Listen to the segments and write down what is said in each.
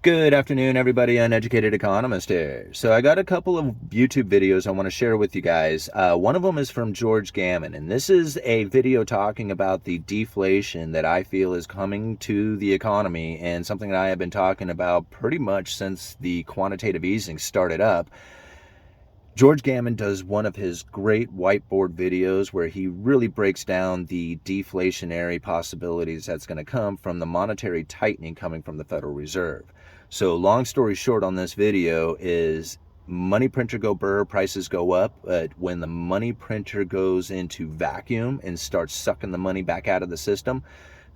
Good afternoon, everybody. Uneducated Economist here. So I got a couple of YouTube videos I want to share with you guys. One of them is from Gammon, and this is a video talking about the deflation that I feel is coming to the economy, and something that I have been talking about pretty much since the quantitative easing started up. Gammon does one of his great whiteboard videos where he really breaks down the deflationary possibilities that's going to come from the monetary tightening coming from the Federal Reserve. So long story short on this video is money printer go burr, prices go up, but when the money printer goes into vacuum and starts sucking the money back out of the system,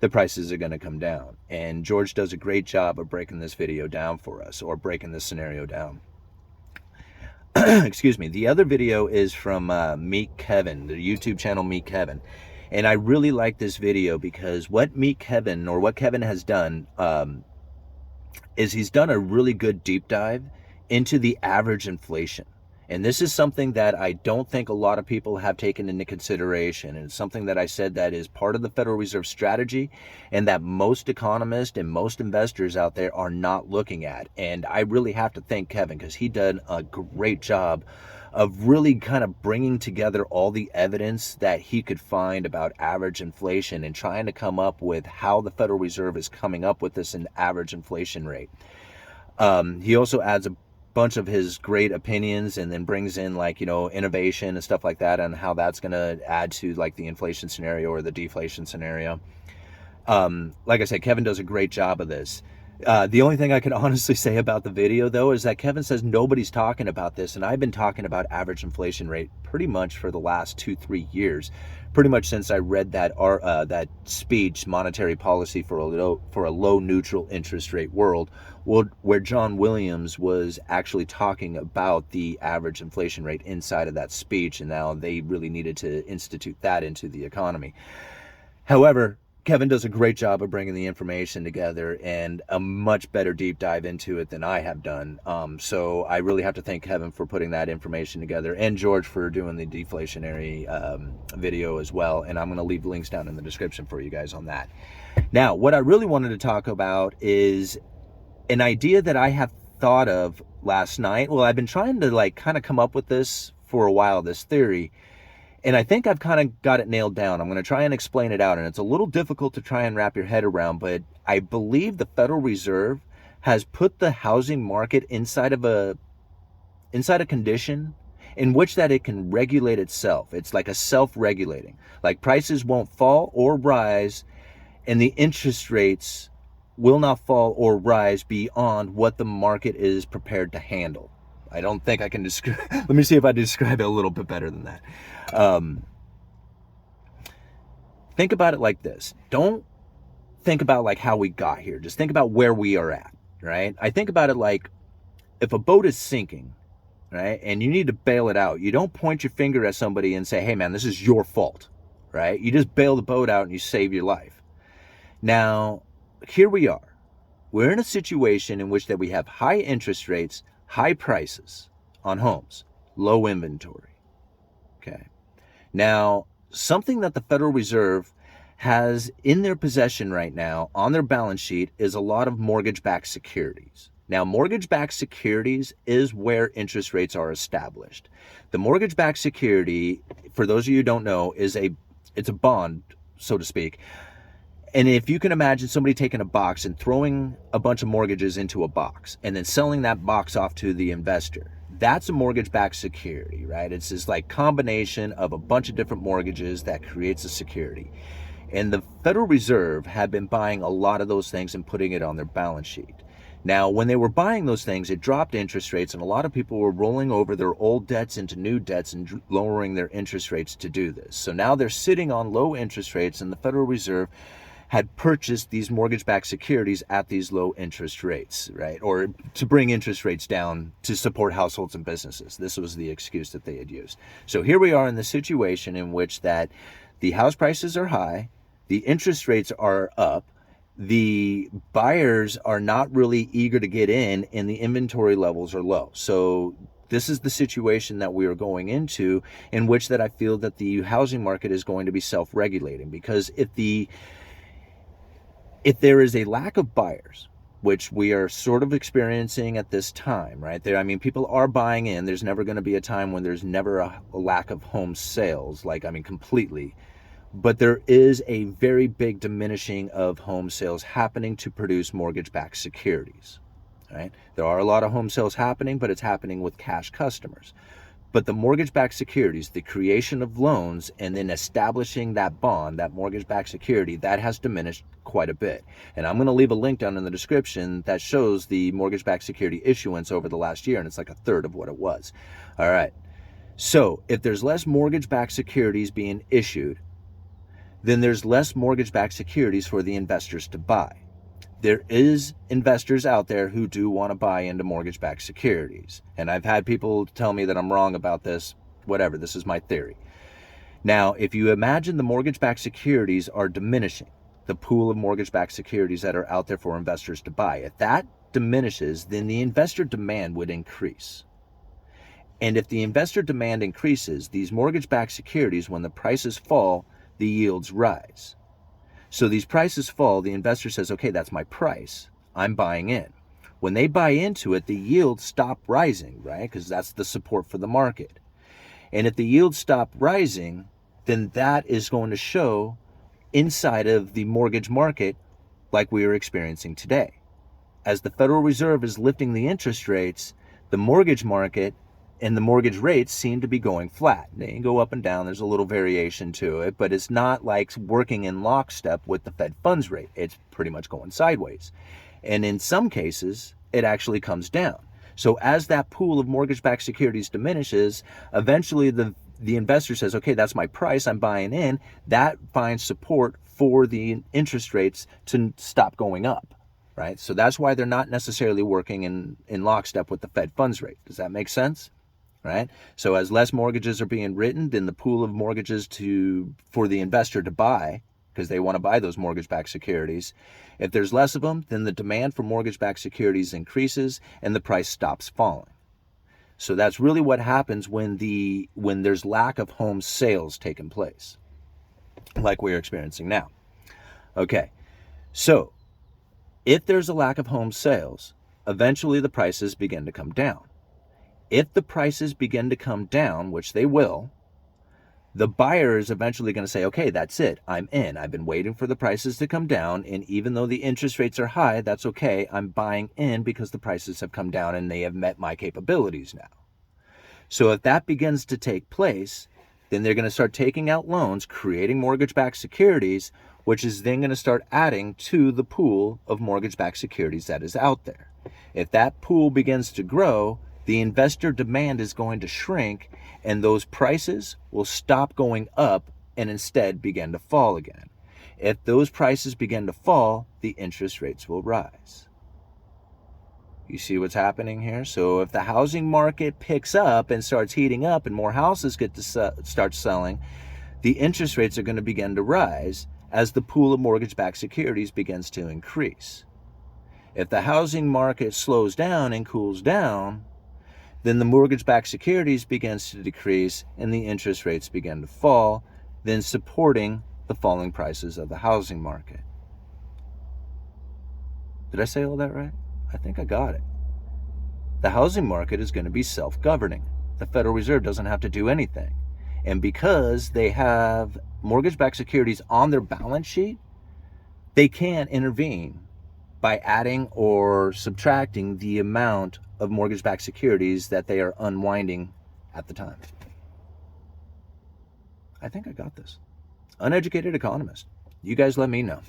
the prices are going to come down. And George does a great job of breaking this video down for us, or breaking this scenario down. Excuse me. The other video is from Meet Kevin, the YouTube channel Meet Kevin. And I really like this video because what Meet Kevin, or what Kevin has done, is he's done a really good deep dive into the average inflation. And this is something that I don't think a lot of people have taken into consideration. And it's something that I said that is part of the Federal Reserve strategy and that most economists and most investors out there are not looking at. And I really have to thank Kevin because he did a great job of really kind of bringing together all the evidence that he could find about average inflation and trying to come up with how the Federal Reserve is coming up with this average inflation rate. He also adds a bunch of his great opinions and then brings in innovation and stuff like that and how that's going to add to the inflation scenario or the deflation scenario. Like I said, Kevin does a great job of this. The only thing I can honestly say about the video, though, is that Kevin says nobody's talking about this, and I've been talking about average inflation rate pretty much for the last 2-3 years, pretty much since I read that speech, Monetary Policy for a Low Neutral Interest Rate World, where John Williams was actually talking about the average inflation rate inside of that speech, and now they really needed to institute that into the economy. However, Kevin does a great job of bringing the information together and a much better deep dive into it than I have done. So I really have to thank Kevin for putting that information together, and George for doing the deflationary video as well. And I'm going to leave links down in the description for you guys on that. Now, what I really wanted to talk about is an idea that I have thought of last night. Well, I've been trying to kind of come up with this for a while, this theory. And I think I've kind of got it nailed down. I'm going to try and explain it out. And it's a little difficult to try and wrap your head around, but I believe the Federal Reserve has put the housing market inside a condition in which that it can regulate itself. It's like a self-regulating. Like prices won't fall or rise, and the interest rates will not fall or rise beyond what the market is prepared to handle. I don't think I can describe. Let me see if I describe it a little bit better than that. Think about it like this. Don't think about how we got here. Just think about where we are at, right? I think about it like if a boat is sinking, right, and you need to bail it out, you don't point your finger at somebody and say, hey man, this is your fault, right? You just bail the boat out and you save your life. Now, here we are. We're in a situation in which that we have high interest rates, high prices on homes, low inventory. Okay. Now, something that the Federal Reserve has in their possession right now on their balance sheet is a lot of mortgage-backed securities. Now, mortgage-backed securities is where interest rates are established. The mortgage-backed security, for those of you who don't know, it's a bond, so to speak. And if you can imagine somebody taking a box and throwing a bunch of mortgages into a box and then selling that box off to the investor, that's a mortgage-backed security, right? It's this combination of a bunch of different mortgages that creates a security. And the Federal Reserve had been buying a lot of those things and putting it on their balance sheet. Now, when they were buying those things, it dropped interest rates, and a lot of people were rolling over their old debts into new debts and lowering their interest rates to do this. So now they're sitting on low interest rates, and the Federal Reserve had purchased these mortgage-backed securities at these low interest rates, right? Or to bring interest rates down to support households and businesses. This was the excuse that they had used. So here we are in the situation in which that the house prices are high, the interest rates are up, the buyers are not really eager to get in, and the inventory levels are low. So this is the situation that we are going into, in which that I feel that the housing market is going to be self-regulating, because if there is a lack of buyers which we are sort of experiencing at this time, right? I mean, people are buying in. There's never going to be a time when there's never a lack of home sales, completely. But there is a very big diminishing of home sales happening to produce mortgage-backed securities, right? There are a lot of home sales happening, but it's happening with cash customers. But the mortgage-backed securities, the creation of loans and then establishing that bond, that mortgage-backed security, that has diminished quite a bit. And I'm going to leave a link down in the description that shows the mortgage-backed security issuance over the last year, and it's like a third of what it was. All right. So if there's less mortgage-backed securities being issued, then there's less mortgage-backed securities for the investors to buy. There is investors out there who do want to buy into mortgage-backed securities. And I've had people tell me that I'm wrong about this. Whatever, this is my theory. Now, if you imagine the mortgage-backed securities are diminishing, the pool of mortgage-backed securities that are out there for investors to buy, if that diminishes, then the investor demand would increase. And if the investor demand increases, these mortgage-backed securities, when the prices fall, the yields rise. So these prices fall, the investor says, okay, that's my price. I'm buying in. When they buy into it, the yields stop rising, right? Because that's the support for the market. And if the yields stop rising, then that is going to show inside of the mortgage market like we are experiencing today. As the Federal Reserve is lifting the interest rates, the mortgage market and the mortgage rates seem to be going flat. They go up and down. There's a little variation to it, but it's not like working in lockstep with the Fed funds rate. It's pretty much going sideways. And in some cases, it actually comes down. So as that pool of mortgage-backed securities diminishes, eventually the investor says, okay, that's my price. I'm buying in. That finds support for the interest rates to stop going up, right? So that's why they're not necessarily working in lockstep with the Fed funds rate. Does that make sense? Right? So as less mortgages are being written, then the pool of mortgages for the investor to buy, because they want to buy those mortgage-backed securities, if there's less of them, then the demand for mortgage-backed securities increases and the price stops falling. So that's really what happens when there's lack of home sales taking place, like we're experiencing now. Okay, so if there's a lack of home sales, eventually the prices begin to come down. If the prices begin to come down, which they will, the buyer is eventually going to say, okay, that's it. I'm in. I've been waiting for the prices to come down. And even though the interest rates are high, that's okay. I'm buying in because the prices have come down and they have met my capabilities now. So if that begins to take place, then they're going to start taking out loans, creating mortgage-backed securities, which is then going to start adding to the pool of mortgage-backed securities that is out there. If that pool begins to grow, the investor demand is going to shrink and those prices will stop going up and instead begin to fall again. If those prices begin to fall, the interest rates will rise. You see what's happening here? So if the housing market picks up and starts heating up and more houses get to start selling, the interest rates are going to begin to rise as the pool of mortgage-backed securities begins to increase. If the housing market slows down and cools down, then the mortgage-backed securities begins to decrease and the interest rates begin to fall, then supporting the falling prices of the housing market. Did I say all that right? I think I got it. The housing market is going to be self-governing. The Federal Reserve doesn't have to do anything. And because they have mortgage-backed securities on their balance sheet, they can intervene by adding or subtracting the amount of mortgage-backed securities that they are unwinding at the time. I think I got this. Uneducated Economist. You guys let me know.